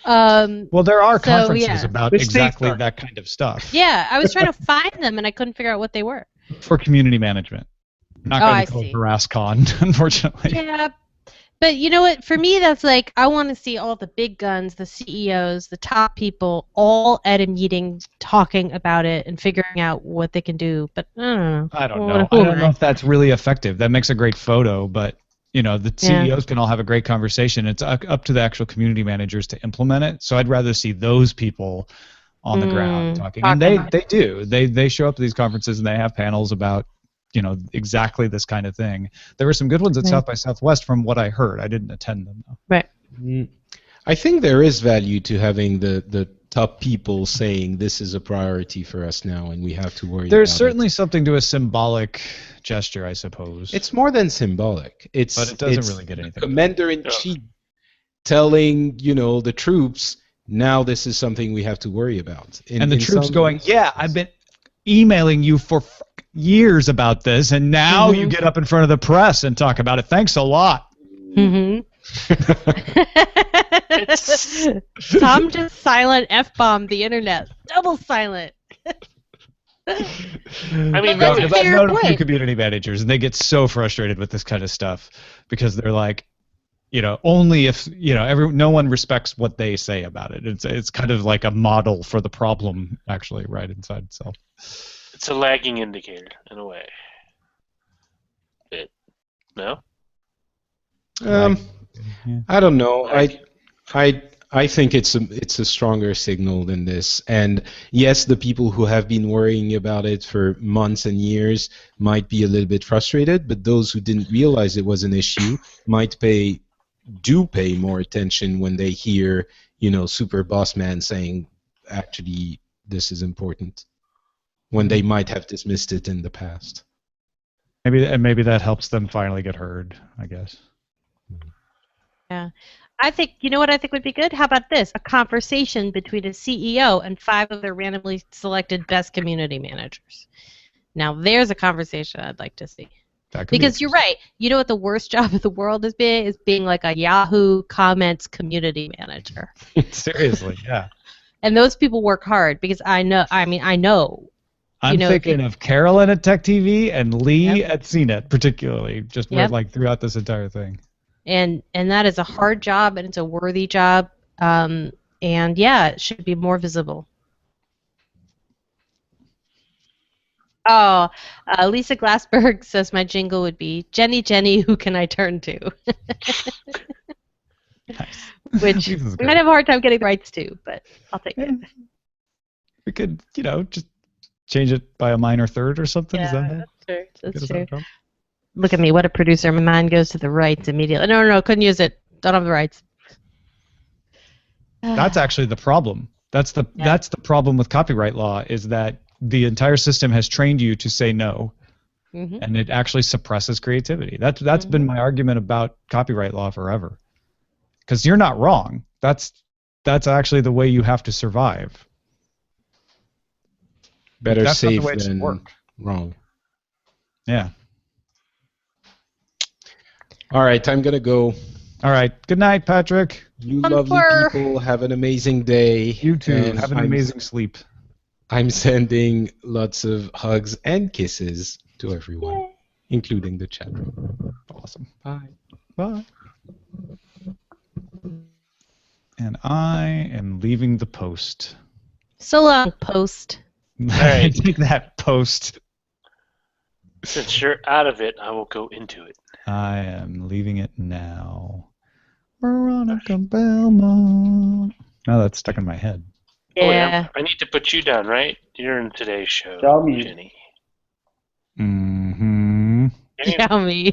Well, there are conferences about Which exactly that kind of stuff. Yeah, I was trying to find them and I couldn't figure out what they were. For community management. Not going to call it HarassCon, unfortunately. Yeah, but you know what? For me, that's like I want to see all the big guns, the CEOs, the top people, all at a meeting talking about it and figuring out what they can do. But I don't know. I don't know if that's really effective. That makes a great photo, but the CEOs can all have a great conversation. It's up to the actual community managers to implement it. So I'd rather see those people on the ground talking. And they do. They show up to these conferences and they have panels about exactly this kind of thing. There were some good ones at South by Southwest from what I heard. I didn't attend them, though. Right. I think there is value to having the top people saying this is a priority for us now and we have to worry There's about certainly it. something to a symbolic gesture, I suppose. It's more than symbolic. But it doesn't really get anything. Commander-in-Chief telling, the troops, now this is something we have to worry about. And the troops going, yeah, I've been emailing you for years about this, and now you get up in front of the press and talk about it. Thanks a lot. Mm-hmm. Tom just silent F-bombed the internet. Double silent. I mean, I've known a few community managers, and they get so frustrated with this kind of stuff because they're like, only if no one respects what they say about it. It's kind of like a model for the problem, actually, right inside itself. It's a lagging indicator in a way. No? I don't know. I think it's a stronger signal than this. And yes, the people who have been worrying about it for months and years might be a little bit frustrated, but those who didn't realize it was an issue do pay more attention when they hear, Super Boss Man saying, actually, this is important, when they might have dismissed it in the past. Maybe that helps them finally get heard, I guess. Yeah. I think, what I think would be good? How about this? A conversation between a CEO and 5 of their randomly selected best community managers. Now, there's a conversation I'd like to see. Because you're right. You know what the worst job in the world is being like a Yahoo Comments community manager. Seriously, yeah. And those people work hard because I know I'm thinking of Carolyn at Tech TV and Lee at CNET, particularly, just like throughout this entire thing. And that is a hard job, and it's a worthy job. And yeah, it should be more visible. Oh, Lisa Glassberg says my jingle would be Jenny, Jenny, who can I turn to? Nice. Which we might have a hard time getting the rights to, but I'll take it. We could, just change it by a minor third or something. Yeah, Is that it? that's true. Look at me, what a producer. My mind goes to the rights immediately. No, couldn't use it. Don't have the rights. That's actually the problem. That's the problem with copyright law, is that the entire system has trained you to say no, and it actually suppresses creativity. That's been my argument about copyright law forever. Because you're not wrong. That's actually the way you have to survive. Better safe than wrong. Yeah. All right, I'm gonna go. All right. Good night, Patrick. You lovely people have an amazing day. You too. Have an amazing sleep. I'm sending lots of hugs and kisses to everyone, including the chat room. Awesome. Bye. Bye. And I am leaving the post. So long, post. All right. Take that, post. Since you're out of it, I will go into it. I am leaving it now. Veronica Belmont. Now that's stuck in my head. Yeah. I need to put you down, right? You're in today's show, Jenny. Mm-hmm. Yummy.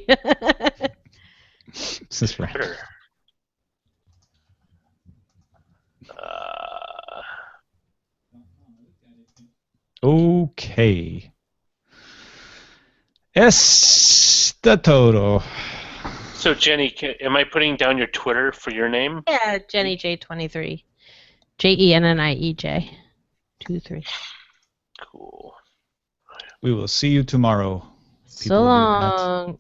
This is right. Sure. Okay. Está todo. So, Jenny, am I putting down your Twitter for your name? Yeah, Jenny J23. JENNIEJ 23. Cool. We will see you tomorrow. So long.